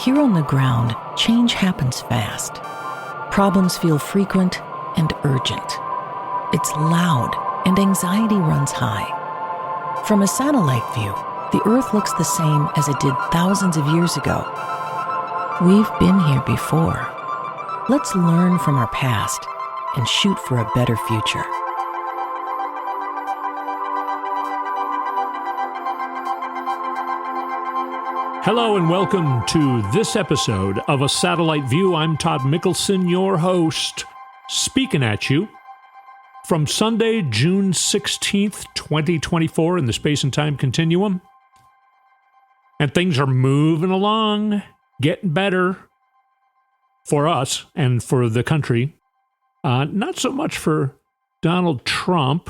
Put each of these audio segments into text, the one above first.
Here on the ground, change happens fast. Problems feel frequent and urgent. It's loud and anxiety runs high. From a satellite view, the Earth looks the same as it did thousands of years ago. We've been here before. Let's learn from our past and shoot for a better future. Hello and welcome to this episode of A Satellite View. I'm Todd Mikkelson, your host, speaking at you from Sunday, June 16th, 2024 in the space and time continuum. And things are moving along, getting better for us and for the country. Not so much for Donald Trump.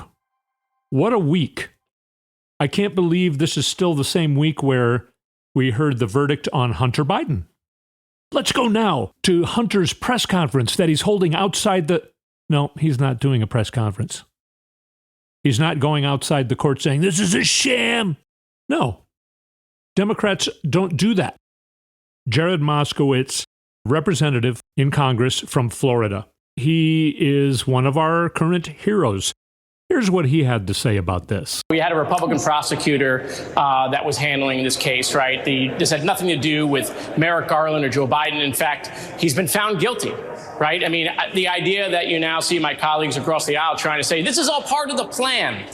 What a week. I can't believe this is still the same week where we heard the verdict on Hunter Biden. Let's go now to Hunter's press conference that he's holding outside the... No, he's not doing a press conference. He's not going outside the court saying, this is a sham. No, Democrats don't do that. Jared Moskowitz, representative in Congress from Florida. He is one of our current heroes. Here's what he had to say about this. We had a Republican prosecutor that was handling this case, right? This had nothing to do with Merrick Garland or Joe Biden. In fact, he's been found guilty, right? I mean, the idea that you now see my colleagues across the aisle trying to say this is all part of the plan,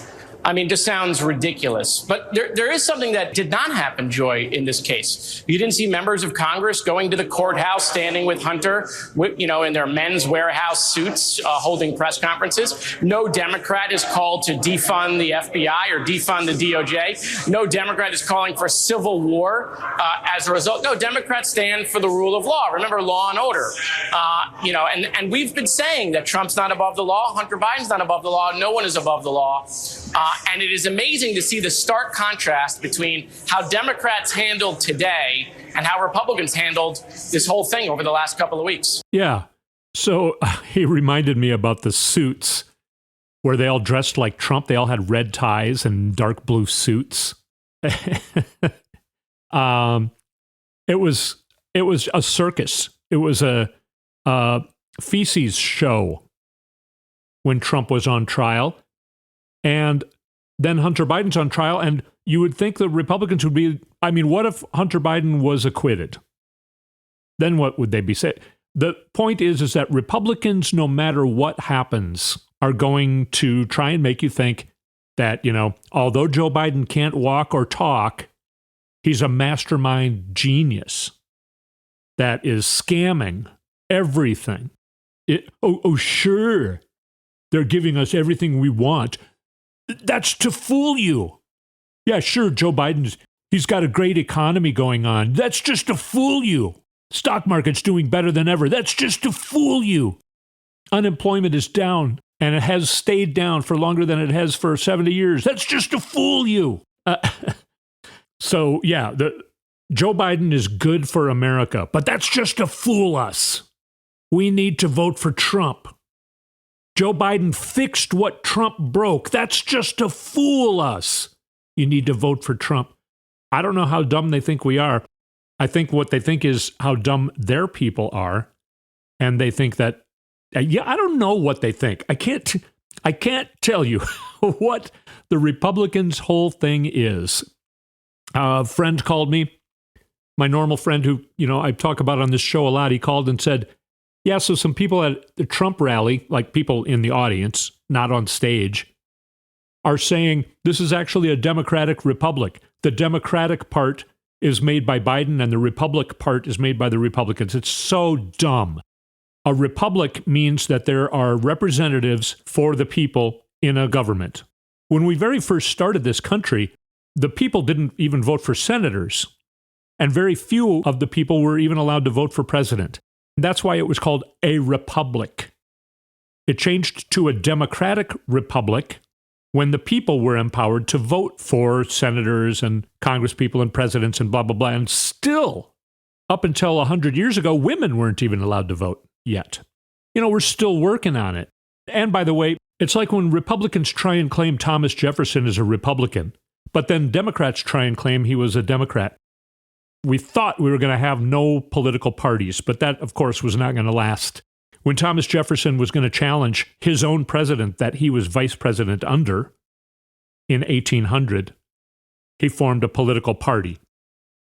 I mean, just sounds ridiculous. But there is something that did not happen, Joy, in this case. You didn't see members of Congress going to the courthouse, standing with Hunter, in their men's warehouse suits, holding press conferences. No Democrat is called to defund the FBI or defund the DOJ. No Democrat is calling for civil war as a result. No, Democrats stand for the rule of law. Remember, law and order. And we've been saying that Trump's not above the law. Hunter Biden's not above the law. No one is above the law. And it is amazing to see the stark contrast between how Democrats handled today and how Republicans handled this whole thing over the last couple of weeks. Yeah. So he reminded me about the suits where they all dressed like Trump. They all had red ties and dark blue suits. It was a circus. It was a feces show when Trump was on trial. And then Hunter Biden's on trial, and you would think the Republicans would be, I mean, what if Hunter Biden was acquitted? Then what would they be saying? The point is that Republicans, no matter what happens, are going to try and make you think that, although Joe Biden can't walk or talk, he's a mastermind genius that is scamming everything. Sure, they're giving us everything we want. That's to fool you. Yeah, sure, Joe he's got a great economy going on. That's just to fool you. Stock market's doing better than ever. That's just to fool you. Unemployment is down, and it has stayed down for longer than it has for 70 years. That's just to fool you. So, yeah, Joe Biden is good for America, but that's just to fool us. We need to vote for Trump. Joe Biden fixed what Trump broke. That's just to fool us. You need to vote for Trump. I don't know how dumb they think we are. I think what they think is how dumb their people are. And they think that, I don't know what they think. I can't tell you what the Republicans' whole thing is. A friend called me, my normal friend who, I talk about on this show a lot. He called and said, yeah, so some people at the Trump rally, like people in the audience, not on stage, are saying this is actually a Democratic republic. The Democratic part is made by Biden and the Republic part is made by the Republicans. It's so dumb. A republic means that there are representatives for the people in a government. When we very first started this country, the people didn't even vote for senators, and very few of the people were even allowed to vote for president. That's why it was called a republic. It changed to a democratic republic when the people were empowered to vote for senators and congresspeople and presidents and blah, blah, blah. And still, up until 100 years ago, women weren't even allowed to vote yet. We're still working on it. And by the way, it's like when Republicans try and claim Thomas Jefferson is a Republican, but then Democrats try and claim he was a Democrat. we thought we were going to have no political parties, but that, of course, was not going to last. When Thomas Jefferson was going to challenge his own president that he was vice president under in 1800, he formed a political party.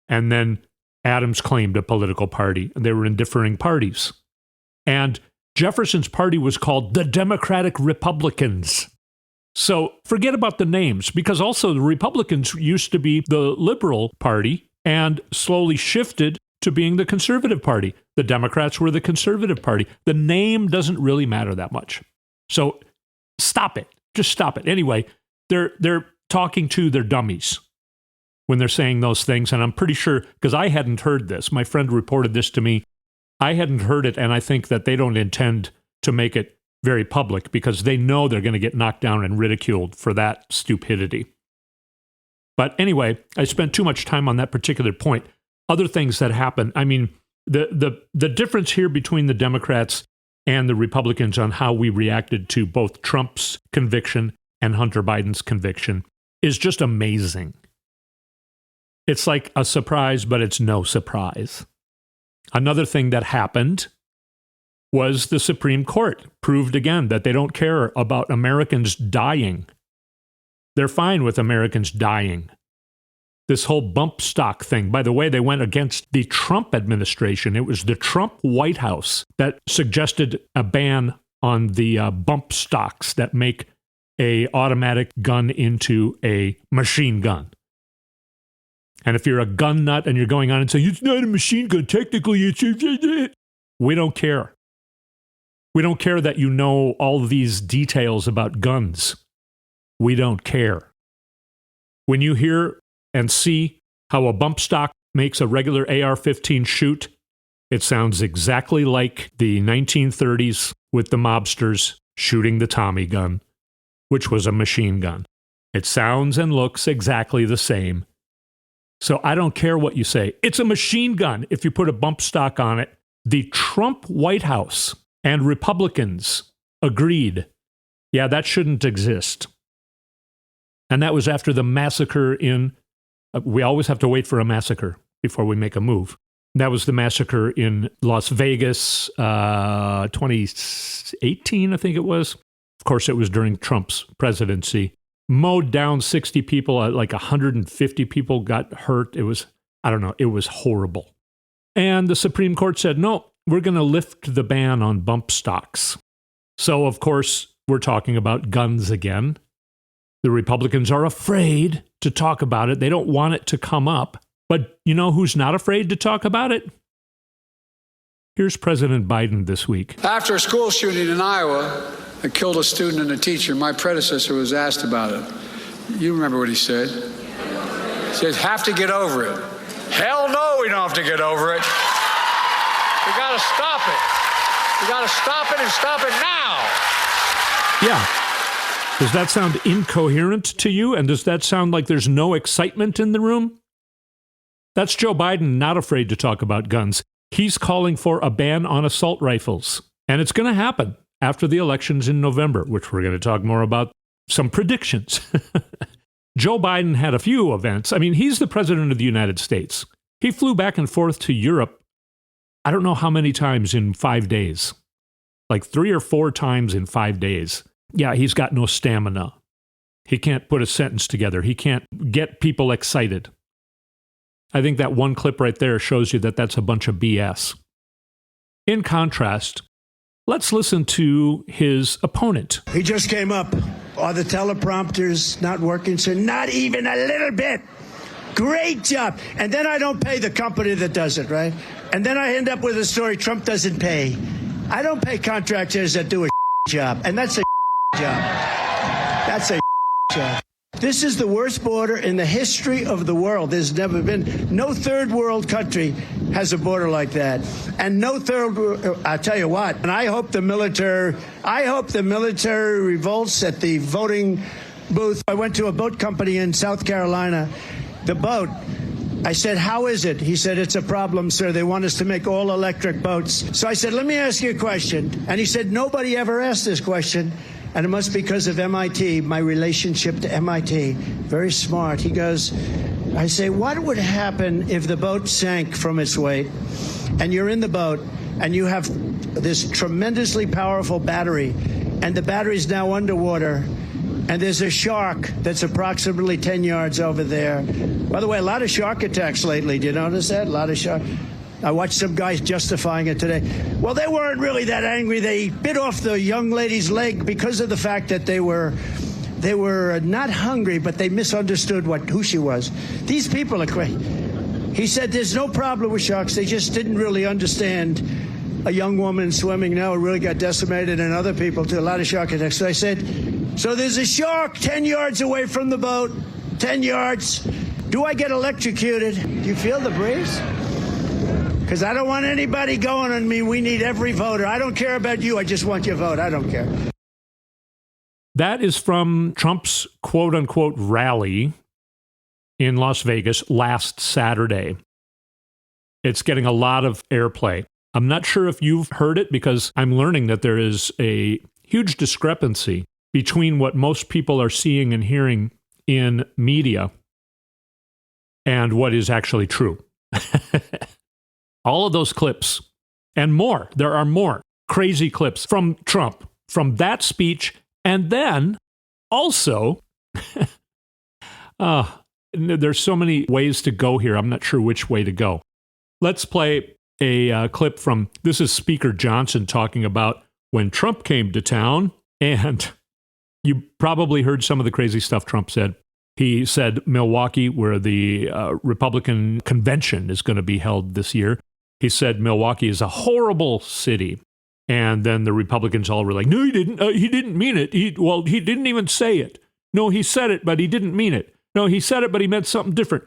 And then Adams claimed a political party, and they were in differing parties. And Jefferson's party was called the Democratic Republicans. So forget about the names, because also the Republicans used to be the Liberal Party and slowly shifted to being the Conservative Party. The Democrats were the Conservative Party. The name doesn't really matter that much. So stop it. Just stop it. Anyway, they're talking to their dummies when they're saying those things. And I'm pretty sure, because I hadn't heard this, my friend reported this to me. I hadn't heard it, and I think that they don't intend to make it very public because they know they're going to get knocked down and ridiculed for that stupidity. But anyway, I spent too much time on that particular point. Other things that happen, I mean, the difference here between the Democrats and the Republicans on how we reacted to both Trump's conviction and Hunter Biden's conviction is just amazing. It's like a surprise, but it's no surprise. Another thing that happened was the Supreme Court proved again that they don't care about Americans dying. They're fine with Americans dying. This whole bump stock thing, by the way, they went against the Trump administration. It was the Trump White House that suggested a ban on the bump stocks that make a automatic gun into a machine gun. And if you're a gun nut and you're going on and saying, it's not a machine gun, technically it's... We don't care. We don't care that you know all these details about guns. We don't care. When you hear and see how a bump stock makes a regular AR-15 shoot, it sounds exactly like the 1930s with the mobsters shooting the Tommy gun, which was a machine gun. It sounds and looks exactly the same. So I don't care what you say. It's a machine gun if you put a bump stock on it. The Trump White House and Republicans agreed, yeah, that shouldn't exist. And that was after the massacre in, we always have to wait for a massacre before we make a move. That was the massacre in Las Vegas, 2018, I think it was. Of course, it was during Trump's presidency. Mowed down 60 people, like 150 people got hurt. It was, I don't know, it was horrible. And the Supreme Court said, no, we're going to lift the ban on bump stocks. So, of course, we're talking about guns again. The Republicans are afraid to talk about it. They don't want it to come up. But you know who's not afraid to talk about it? Here's President Biden this week. After a school shooting in Iowa that killed a student and a teacher, my predecessor was asked about it. You remember what he said? He said, have to get over it. Hell no, we don't have to get over it. We got to stop it. We got to stop it and stop it now. Yeah. Does that sound incoherent to you? And does that sound like there's no excitement in the room? That's Joe Biden not afraid to talk about guns. He's calling for a ban on assault rifles. And it's going to happen after the elections in November, which we're going to talk more about some predictions. Joe Biden had a few events. I mean, he's the president of the United States. He flew back and forth to Europe, I don't know how many times in 5 days. Like 3 or 4 times in 5 days. Yeah, he's got no stamina. He can't put a sentence together. He can't get people excited. I think that one clip right there shows you that that's a bunch of BS. In contrast, let's listen to his opponent. He just came up. Are the teleprompters not working, sir? Not even a little bit. Great job. And then I don't pay the company that does it, right? And then I end up with a story Trump doesn't pay. I don't pay contractors that do a job. And that's a job. That's a job. This is the worst border in the history of the world. There's never been, no third world country has a border like that. And no I'll tell you what, and I hope the military revolts at the voting booth. I went to a boat company in South Carolina. The boat, I said, how is it? He said, it's a problem, sir. They want us to make all electric boats. So I said, let me ask you a question. And he said, nobody ever asked this question. And it must be because of MIT, my relationship to MIT. Very smart. He goes, I say, what would happen if the boat sank from its weight and you're in the boat and you have this tremendously powerful battery and the battery's now underwater and there's a shark that's approximately 10 yards over there. By the way, a lot of shark attacks lately. Do you notice that? A lot of shark. I watched some guys justifying it today. Well, they weren't really that angry. They bit off the young lady's leg because of the fact that they were not hungry, but they misunderstood who she was. These people are crazy. He said there's no problem with sharks. They just didn't really understand a young woman swimming now really got decimated, and other people too. A lot of shark attacks. So I said, so there's a shark 10 yards away from the boat, 10 yards. Do I get electrocuted? Do you feel the breeze? Because I don't want anybody going on me. We need every voter. I don't care about you. I just want your vote. I don't care. That is from Trump's quote-unquote rally in Las Vegas last Saturday. It's getting a lot of airplay. I'm not sure if you've heard it because I'm learning that there is a huge discrepancy between what most people are seeing and hearing in media and what is actually true. All of those clips and more, there are more crazy clips from Trump, from that speech, and then also, there's so many ways to go here. I'm not sure which way to go. Let's play a clip from, this is Speaker Johnson talking about when Trump came to town, and you probably heard some of the crazy stuff Trump said. He said Milwaukee, where the Republican convention is going to be held this year, he said Milwaukee is a horrible city. And then the Republicans all were like, no, he didn't. He didn't mean it. He didn't even say it. No, he said it, but he didn't mean it. No, he said it, but he meant something different.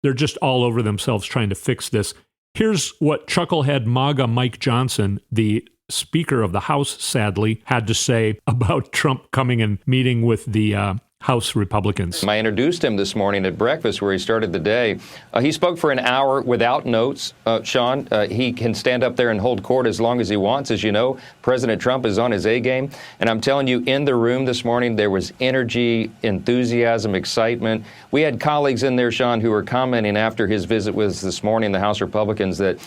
They're just all over themselves trying to fix this. Here's what Chucklehead MAGA Mike Johnson, the Speaker of the House, sadly, had to say about Trump coming and meeting with the House Republicans. I introduced him this morning at breakfast where he started the day. He spoke for an hour without notes, Sean. He can stand up there and hold court as long as he wants. As you know, President Trump is on his A game. And I'm telling you, in the room this morning, there was energy, enthusiasm, excitement. We had colleagues in there, Sean, who were commenting after his visit with us this morning, the House Republicans, that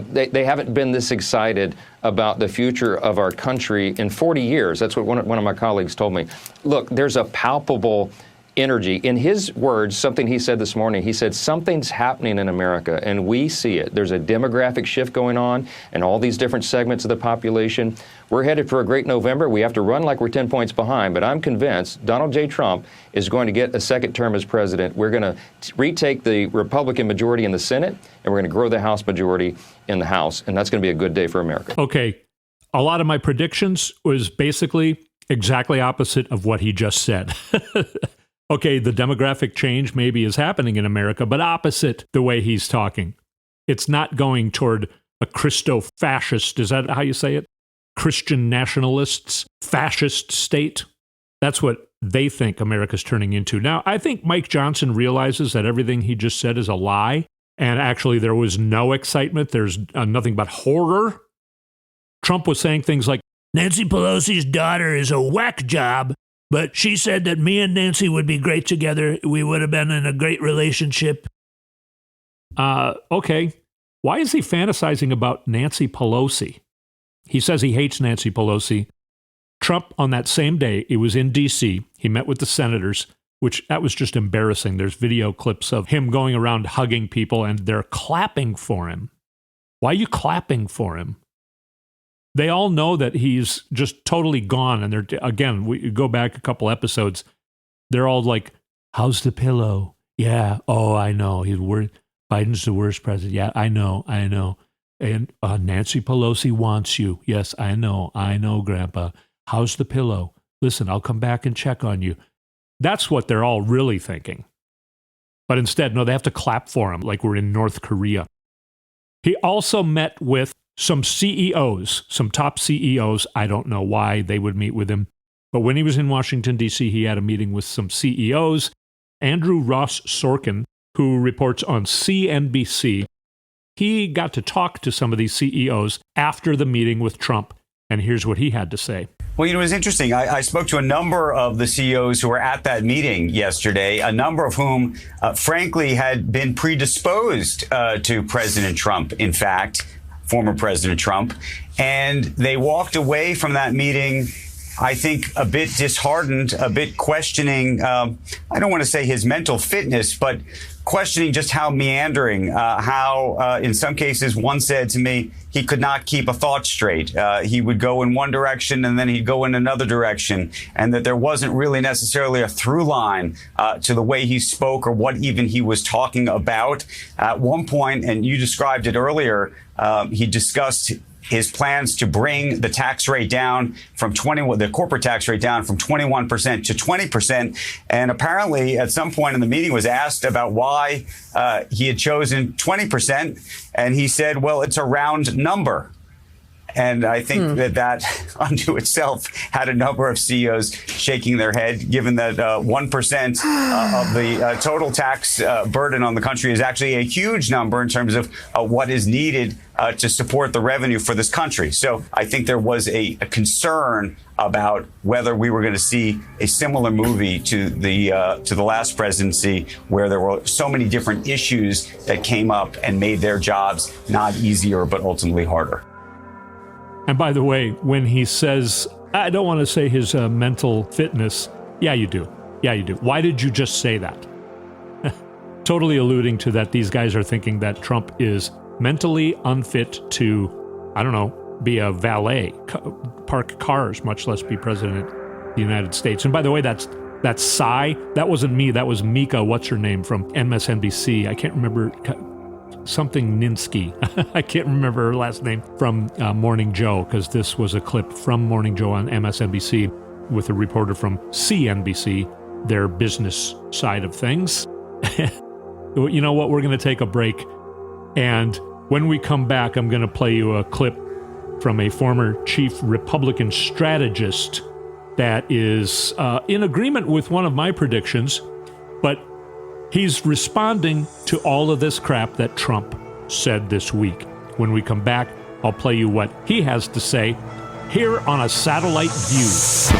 they haven't been this excited about the future of our country in 40 years. That's what one of my colleagues told me. Look, there's a palpable energy. In his words, something he said this morning, he said, something's happening in America, and we see it. There's a demographic shift going on in all these different segments of the population. We're headed for a great November. We have to run like we're 10 points behind, but I'm convinced Donald J. Trump is going to get a second term as president. We're going to retake the Republican majority in the Senate, and we're going to grow the House majority in the House, and that's going to be a good day for America. Okay, a lot of my predictions was basically exactly opposite of what he just said. Okay, the demographic change maybe is happening in America, but opposite the way he's talking. It's not going toward a Christo-fascist, is that how you say it? Christian nationalists, fascist state. That's what they think America's turning into. Now, I think Mike Johnson realizes that everything he just said is a lie, and actually there was no excitement. There's nothing but horror. Trump was saying things like, Nancy Pelosi's daughter is a whack job, but she said that me and Nancy would be great together. We would have been in a great relationship. Okay. Why is he fantasizing about Nancy Pelosi? He says he hates Nancy Pelosi. Trump, on that same day, he was in D.C. He met with the senators, which that was just embarrassing. There's video clips of him going around hugging people, and they're clapping for him. Why are you clapping for him? They all know that he's just totally gone. And they're, again, we go back a couple episodes. They're all like, how's the pillow? Yeah. Oh, I know. Biden's the worst president. Yeah, I know. And Nancy Pelosi wants you. Yes, I know, Grandpa. How's the pillow? Listen, I'll come back and check on you. That's what they're all really thinking. But instead, no, they have to clap for him like we're in North Korea. He also met with some CEOs, some top CEOs. I don't know why they would meet with him. But when he was in Washington, D.C., he had a meeting with some CEOs. Andrew Ross Sorkin, who reports on CNBC, he got to talk to some of these CEOs after the meeting with Trump. And here's what he had to say. Well, it was interesting. I spoke to a number of the CEOs who were at that meeting yesterday, a number of whom, frankly, had been predisposed to President Trump, in fact, former President Trump. And they walked away from that meeting, I think, a bit disheartened, a bit questioning, I don't want to say his mental fitness, but questioning just how meandering, how in some cases one said to me he could not keep a thought straight. He would go in one direction and then he'd go in another direction, and that there wasn't really necessarily a through line to the way he spoke or what even he was talking about. At one point, and you described it earlier, he discussed his plans to bring the tax rate down from the corporate tax rate down from 21% to 20%. And apparently at some point in the meeting was asked about why he had chosen 20%. And he said, well, it's a round number. And I think that unto itself had a number of CEOs shaking their head, given that 1% of the total tax burden on the country is actually a huge number in terms of what is needed to support the revenue for this country. So I think there was a concern about whether we were going to see a similar movie to the last presidency, where there were so many different issues that came up and made their jobs not easier, but ultimately harder. And by the way, when he says, I don't want to say his mental fitness, yeah, you do. Yeah, you do. Why did you just say that? Totally alluding to that these guys are thinking that Trump is mentally unfit to, I don't know, be a valet, park cars, much less be president of the United States. And by the way, that's Cy. That wasn't me. That was Mika, what's her name, from MSNBC. I can't remember. Something Ninsky. I can't remember her last name, from Morning Joe, because this was a clip from Morning Joe on MSNBC with a reporter from CNBC, their business side of things. You know what? We're going to take a break. And when we come back, I'm going to play you a clip from a former chief Republican strategist that is in agreement with one of my predictions, but he's responding to all of this crap that Trump said this week. When we come back, I'll play you what he has to say here on A Satellite View.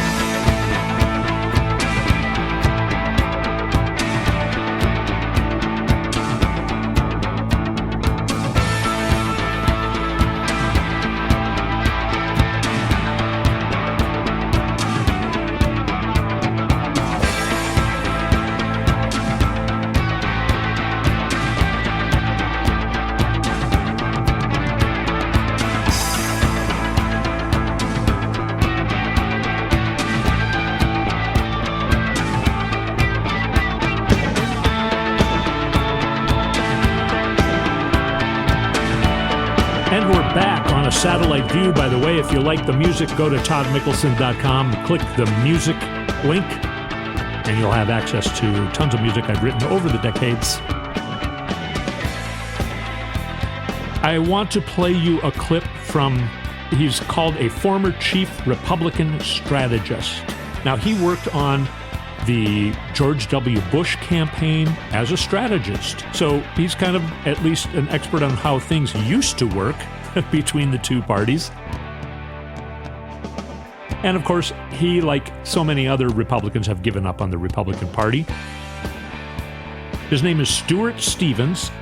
Satellite View. By the way, if you like the music, go to toddmikkelson.com, click the music link, and you'll have access to tons of music I've written over the decades. I want to play you a clip from, he's called a former chief Republican strategist. Now, he worked on the George W. Bush campaign as a strategist. So he's kind of at least an expert on how things used to work between the two parties. And of course, he, like so many other Republicans, have given up on the Republican Party. His name is Stuart Stevens,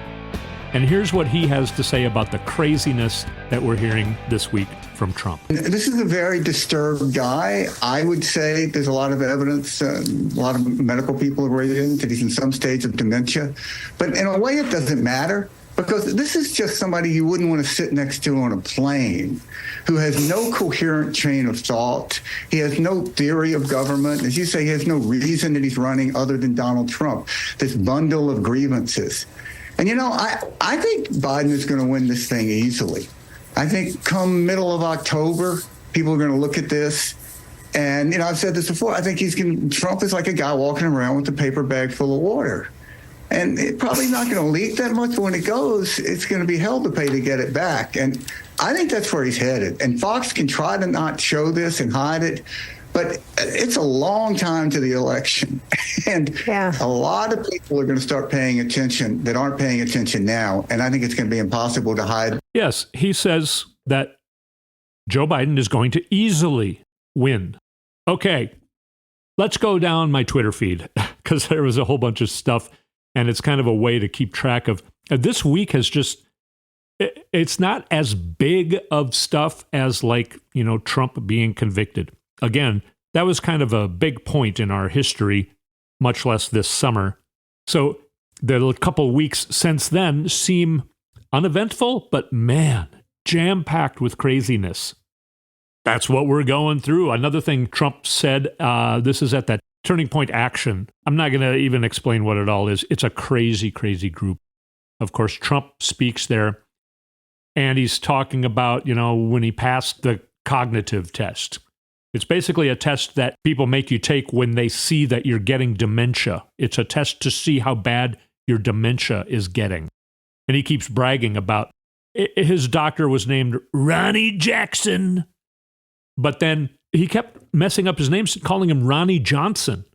and here's what he has to say about the craziness that we're hearing this week from Trump. This is a very disturbed guy. I would say there's a lot of evidence, a lot of medical people have raised him that he's in some stage of dementia. But in a way, it doesn't matter, because this is just somebody you wouldn't want to sit next to on a plane, who has no coherent chain of thought. He has no theory of government. As you say, he has no reason that he's running other than Donald Trump, this bundle of grievances. And, you know, I think Biden is going to win this thing easily. I think come middle of October, people are going to look at this. And, you know, I've said this before. I think Trump is like a guy walking around with a paper bag full of water. And it's probably not going to leak that much, but when it goes, it's going to be hell to pay to get it back. And I think that's where he's headed. And Fox can try to not show this and hide it, but it's a long time to the election. And a lot of people are going to start paying attention that aren't paying attention now. And I think it's going to be impossible to hide. Yes, he says that Joe Biden is going to easily win. Okay, let's go down my Twitter feed because there was a whole bunch of stuff, and it's kind of a way to keep track of. This week has just, it's not as big of stuff as like, Trump being convicted. Again, that was kind of a big point in our history, much less this summer. So the couple weeks since then seem uneventful, but man, jam-packed with craziness. That's what we're going through. Another thing Trump said, this is at that Turning Point Action. I'm not going to even explain what it all is. It's a crazy, crazy group. Of course, Trump speaks there, and he's talking about, when he passed the cognitive test. It's basically a test that people make you take when they see that you're getting dementia. It's a test to see how bad your dementia is getting. And he keeps bragging about his doctor was named Ronnie Jackson. But then he kept messing up his name, calling him Ronnie Johnson.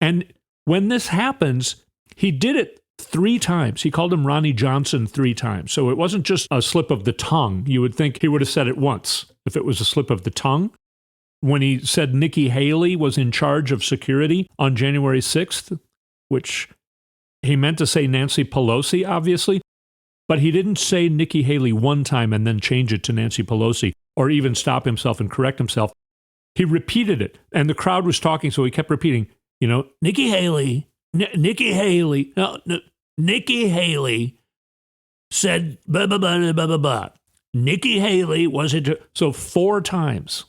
And when this happens, he did it 3 times. He called him Ronnie Johnson 3 times. So it wasn't just a slip of the tongue. You would think he would have said it once if it was a slip of the tongue. When he said Nikki Haley was in charge of security on January 6th, which he meant to say Nancy Pelosi, obviously, but he didn't say Nikki Haley one time and then change it to Nancy Pelosi or even stop himself and correct himself. He repeated it, and the crowd was talking, so he kept repeating, Nikki Haley, Nikki Haley, no, Nikki Haley said blah, blah, blah, blah, blah, blah. Nikki Haley was it. So 4 times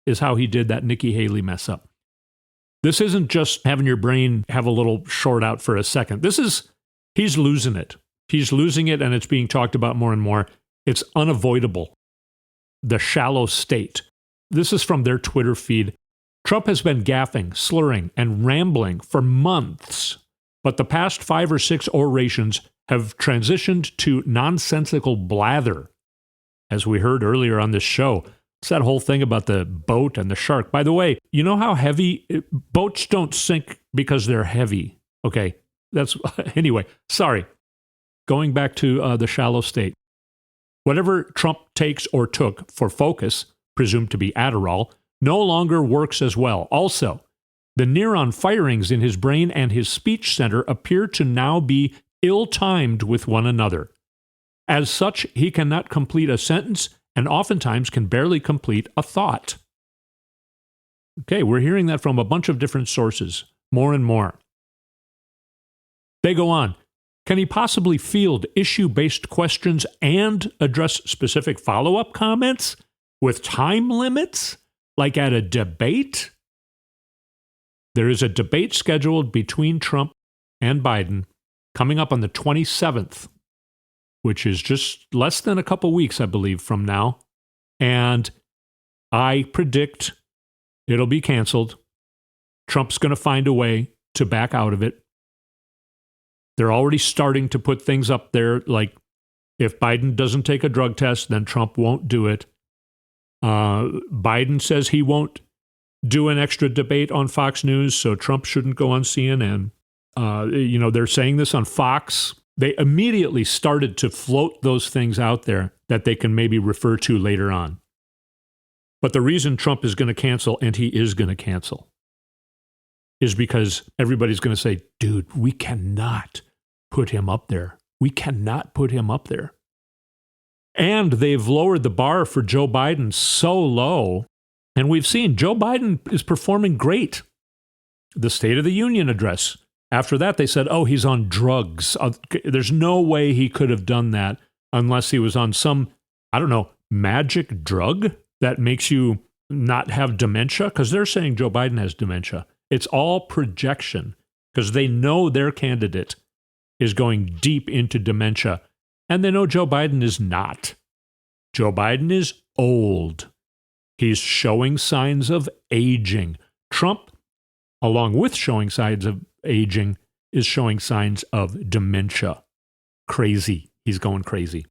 is how he did that Nikki Haley mess up. This isn't just having your brain have a little short out for a second. He's losing it. He's losing it, and it's being talked about more and more. It's unavoidable. The shallow state. This is from their Twitter feed. Trump has been gaffing, slurring, and rambling for months, but the past 5 or 6 orations have transitioned to nonsensical blather, as we heard earlier on this show. It's that whole thing about the boat and the shark. By the way, you know how heavy boats don't sink because they're heavy. Okay, anyway, sorry. Going back to the shallow state. Whatever Trump takes or took for focus, presumed to be Adderall, no longer works as well. Also, the neuron firings in his brain and his speech center appear to now be ill-timed with one another. As such, he cannot complete a sentence and oftentimes can barely complete a thought. Okay, we're hearing that from a bunch of different sources, more and more. They go on. Can he possibly field issue-based questions and address specific follow-up comments with time limits, like at a debate? There is a debate scheduled between Trump and Biden coming up on the 27th, which is just less than a couple weeks, I believe, from now. And I predict it'll be canceled. Trump's going to find a way to back out of it. They're already starting to put things up there like if Biden doesn't take a drug test, then Trump won't do it. Biden says he won't do an extra debate on Fox News, so Trump shouldn't go on CNN. They're saying this on Fox. They immediately started to float those things out there that they can maybe refer to later on. But the reason Trump is going to cancel, and he is going to cancel, is because everybody's going to say, dude, we cannot put him up there. We cannot put him up there. And they've lowered the bar for Joe Biden so low. And we've seen Joe Biden is performing great. The State of the Union address. After that, they said, oh, he's on drugs. There's no way he could have done that unless he was on some, magic drug that makes you not have dementia. Because they're saying Joe Biden has dementia. It's all projection because they know their candidate is going deep into dementia. And they know Joe Biden is not. Joe Biden is old. He's showing signs of aging. Trump, along with showing signs of aging, is showing signs of dementia. Crazy. He's going crazy.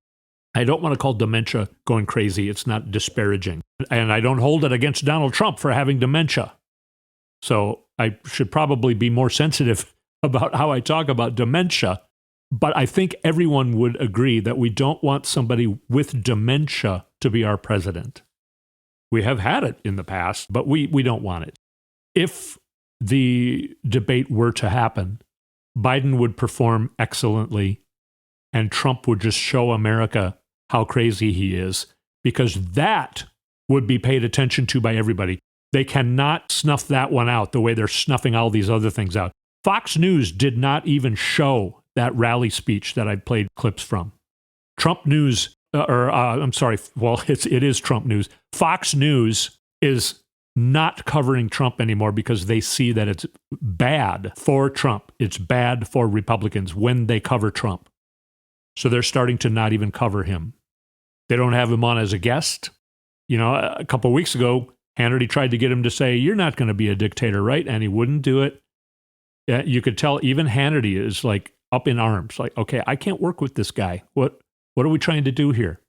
I don't want to call dementia going crazy. It's not disparaging. And I don't hold it against Donald Trump for having dementia. So I should probably be more sensitive about how I talk about dementia. But I think everyone would agree that we don't want somebody with dementia to be our president. We have had it in the past, but we don't want it. If the debate were to happen, Biden would perform excellently, and Trump would just show America how crazy he is, because that would be paid attention to by everybody. They cannot snuff that one out the way they're snuffing all these other things out. Fox News did not even show that rally speech that I played clips from. Trump News, it is Trump News. Fox News is not covering Trump anymore because they see that it's bad for Trump. It's bad for Republicans when they cover Trump. So they're starting to not even cover him. They don't have him on as a guest. You know, a couple of weeks ago, Hannity tried to get him to say, "You're not going to be a dictator, right?" And he wouldn't do it. You could tell even Hannity is like up in arms. Like, okay, I can't work with this guy. What are we trying to do here?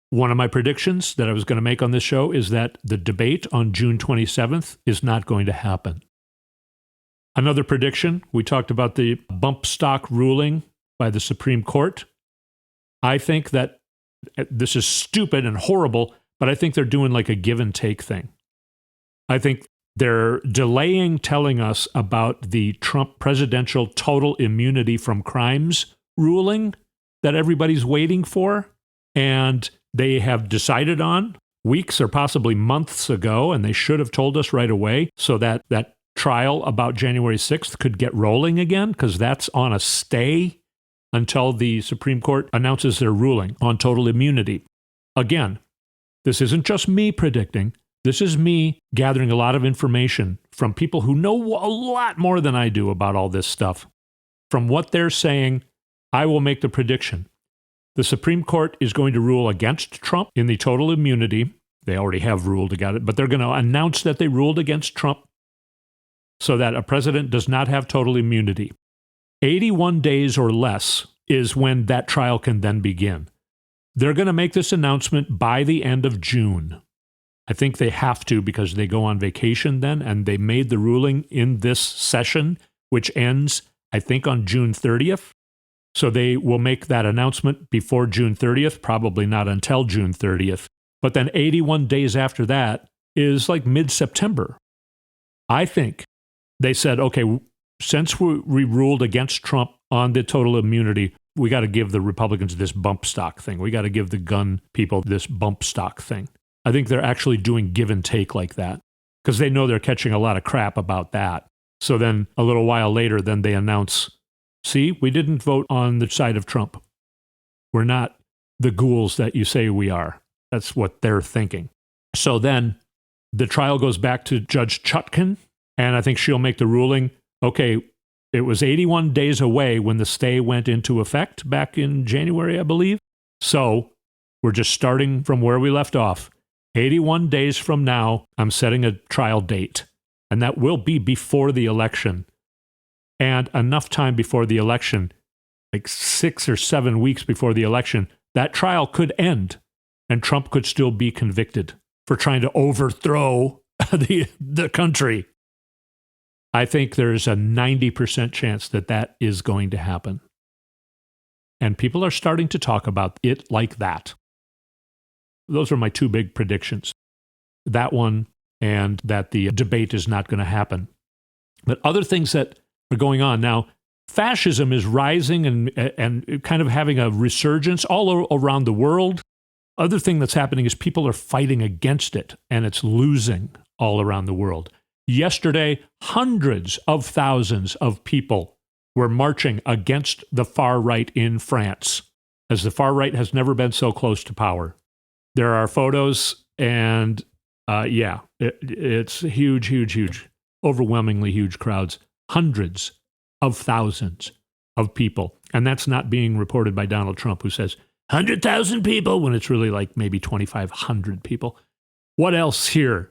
One of my predictions that I was going to make on this show is that the debate on June 27th is not going to happen. Another prediction, we talked about the bump stock ruling by the Supreme Court. I think that this is stupid and horrible, but I think they're doing like a give and take thing. I think they're delaying telling us about the Trump presidential total immunity from crimes ruling that everybody's waiting for. And they have decided on weeks or possibly months ago, and they should have told us right away so that that trial about January 6th could get rolling again, because that's on a stay until the Supreme Court announces their ruling on total immunity. Again, this isn't just me predicting. This is me gathering a lot of information from people who know a lot more than I do about all this stuff. From what they're saying, I will make the prediction. The Supreme Court is going to rule against Trump in the total immunity. They already have ruled against it, but they're going to announce that they ruled against Trump so that a president does not have total immunity. 81 days or less is when that trial can then begin. They're going to make this announcement by the end of June. I think they have to because they go on vacation then, and they made the ruling in this session, which ends, I think, on June 30th. So they will make that announcement before June 30th, probably not until June 30th. But then 81 days after that is like mid-September. I think they said, okay, since we ruled against Trump on the total immunity, we got to give the Republicans this bump stock thing. We got to give the gun people this bump stock thing. I think they're actually doing give and take like that because they know they're catching a lot of crap about that. So then a little while later, then they announce, see, we didn't vote on the side of Trump. We're not the ghouls that you say we are. That's what they're thinking. So then the trial goes back to Judge Chutkan, and I think she'll make the ruling, okay, it was 81 days away when the stay went into effect back in January, I believe. So we're just starting from where we left off. 81 days from now, I'm setting a trial date, and that will be before the election. And enough time before the election, like 6 or 7 weeks before the election, that trial could end, and Trump could still be convicted for trying to overthrow the country. I think there's a 90% chance that that is going to happen. And people are starting to talk about it like that. Those are my two big predictions. That one and that the debate is not going to happen. But other things that are going on now, fascism is rising and kind of having a resurgence all around the world. Other thing that's happening is people are fighting against it, and it's losing all around the world. Yesterday, hundreds of thousands of people were marching against the far right in France, as the far right has never been so close to power. There are photos, and it's huge, huge, huge, overwhelmingly huge crowds, hundreds of thousands of people. And that's not being reported by Donald Trump, who says 100,000 people when it's really like maybe 2,500 people. What else here?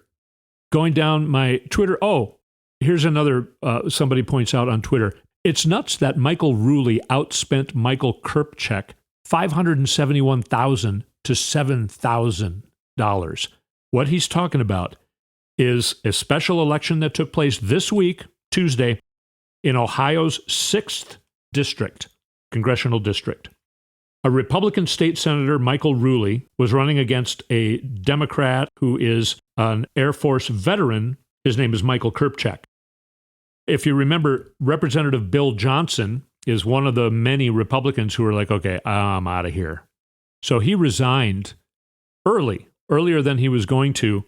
Going down my Twitter. Oh, here's another, somebody points out on Twitter. It's nuts that Michael Ruley outspent Michael Kirpchek $571,000 to $7,000. What he's talking about is a special election that took place this week, Tuesday, in Ohio's 6th district, congressional district. A Republican state senator, Michael Ruley, was running against a Democrat who is an Air Force veteran. His name is Michael Kirpchak. If you remember, Representative Bill Johnson is one of the many Republicans who are like, okay, I'm out of here. So he resigned earlier than he was going to,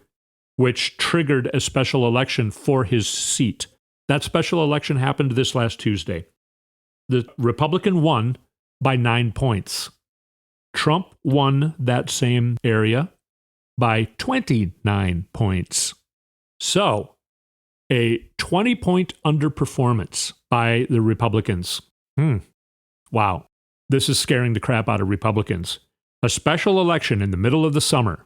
which triggered a special election for his seat. That special election happened this last Tuesday. The Republican won by 9 points. Trump won that same area by 29 points. So, a 20-point underperformance by the Republicans. Wow. This is scaring the crap out of Republicans. A special election in the middle of the summer.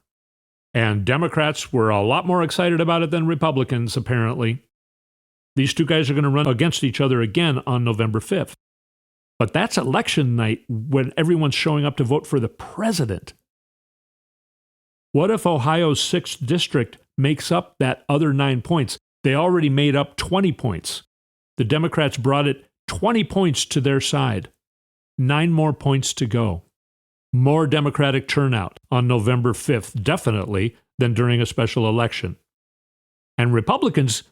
And Democrats were a lot more excited about it than Republicans, apparently. These two guys are going to run against each other again on November 5th. But that's election night when everyone's showing up to vote for the president. What if Ohio's 6th district makes up that other 9 points? They already made up 20 points. The Democrats brought it 20 points to their side. 9 more points to go. More Democratic turnout on November 5th, definitely, than during a special election. And Republicans,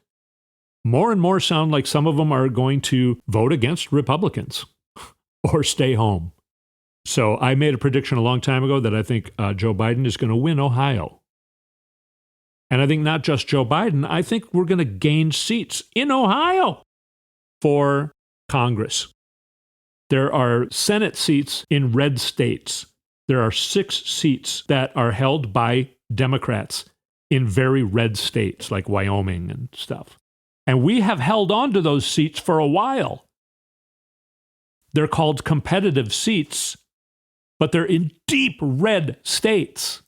more and more sound like some of them are going to vote against Republicans or stay home. So I made a prediction a long time ago that I think Joe Biden is going to win Ohio. And I think not just Joe Biden, I think we're going to gain seats in Ohio for Congress. There are Senate seats in red states. There are 6 seats that are held by Democrats in very red states like Wyoming and stuff. And we have held on to those seats for a while. They're called competitive seats, but they're in deep red states.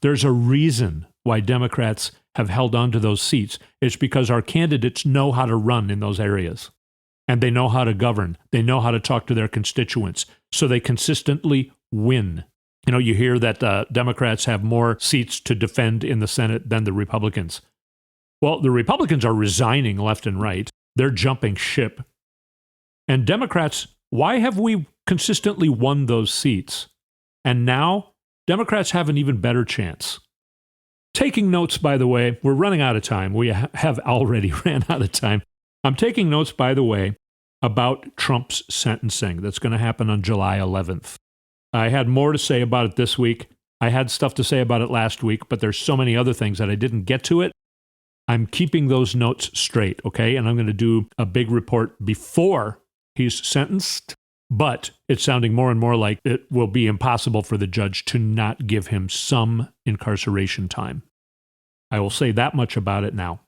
There's a reason why Democrats have held on to those seats. It's because our candidates know how to run in those areas. And they know how to govern. They know how to talk to their constituents. So they consistently win. You know, you hear that Democrats have more seats to defend in the Senate than the Republicans. Well, the Republicans are resigning left and right. They're jumping ship. And Democrats, why have we consistently won those seats? And now Democrats have an even better chance. Taking notes, by the way, we're running out of time. We have already ran out of time. I'm taking notes, by the way, about Trump's sentencing that's going to happen on July 11th. I had more to say about it this week. I had stuff to say about it last week, but there's so many other things that I didn't get to it. I'm keeping those notes straight, okay? And I'm going to do a big report before he's sentenced, but it's sounding more and more like it will be impossible for the judge to not give him some incarceration time. I will say that much about it now.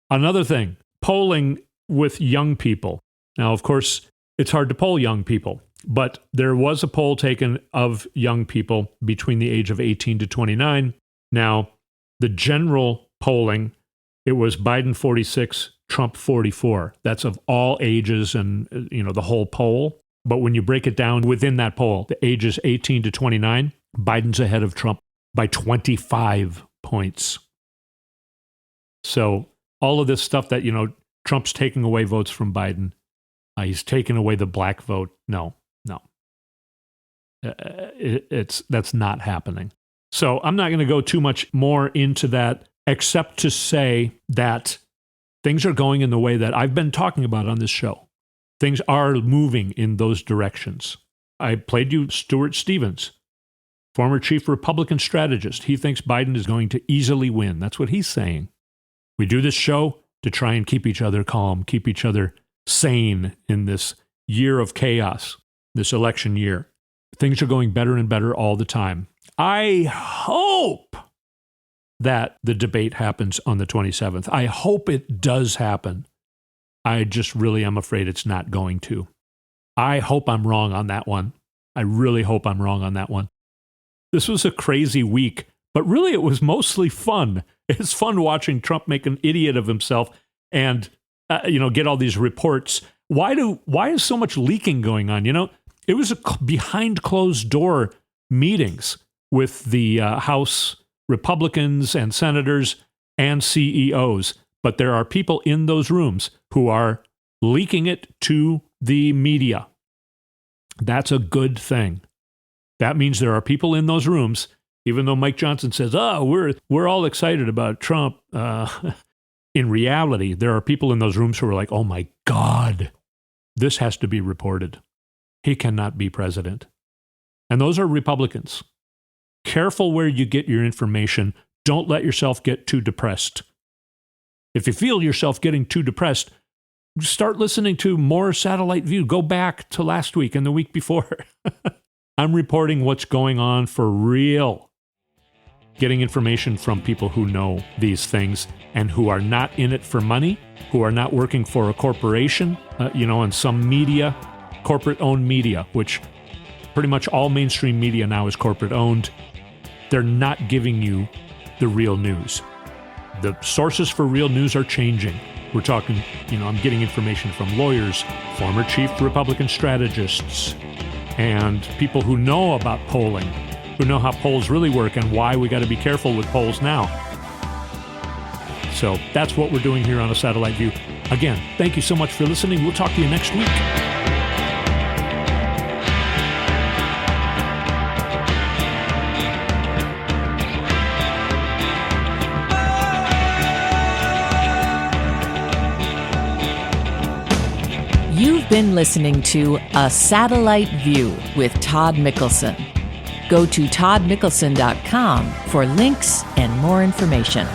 Another thing, polling with young people. Now, of course, it's hard to poll young people, but there was a poll taken of young people between the age of 18 to 29. Now, the general polling, it was Biden 46, Trump 44. That's of all ages and, the whole poll. But when you break it down within that poll, the ages 18 to 29, Biden's ahead of Trump by 25 points. So all of this stuff that, Trump's taking away votes from Biden, he's taking away the black vote. No. That's not happening. So I'm not going to go too much more into that, except to say that things are going in the way that I've been talking about on this show. Things are moving in those directions. I played you Stuart Stevens, former chief Republican strategist. He thinks Biden is going to easily win. That's what he's saying. We do this show to try and keep each other calm, keep each other sane in this year of chaos, this election year. Things are going better and better all the time. I hope that the debate happens on the 27th. I hope it does happen. I just really am afraid it's not going to. I hope I'm wrong on that one. I really hope I'm wrong on that one. This was a crazy week, but really it was mostly fun. It's fun watching Trump make an idiot of himself and, get all these reports. Why is so much leaking going on? It was behind closed door meetings with the House Republicans and senators and CEOs. But there are people in those rooms who are leaking it to the media. That's a good thing. That means there are people in those rooms, even though Mike Johnson says, oh, we're all excited about Trump. In reality, there are people in those rooms who are like, oh my God, this has to be reported. He cannot be president. And those are Republicans. Careful where you get your information. Don't let yourself get too depressed. If you feel yourself getting too depressed, start listening to more Satellite View. Go back to last week and the week before. I'm reporting what's going on for real. Getting information from people who know these things and who are not in it for money, who are not working for a corporation, and some media, corporate-owned media, which pretty much all mainstream media now is corporate-owned. They're not giving you the real news. The sources for real news are changing. We're talking, I'm getting information from lawyers, former chief Republican strategists, and people who know about polling, who know how polls really work and why we got to be careful with polls now. So that's what we're doing here on A Satellite View. Again, thank you so much for listening. We'll talk to you next week. You've been listening to A Satellite View with Todd Mikkelson. Go to toddmikkelson.com for links and more information.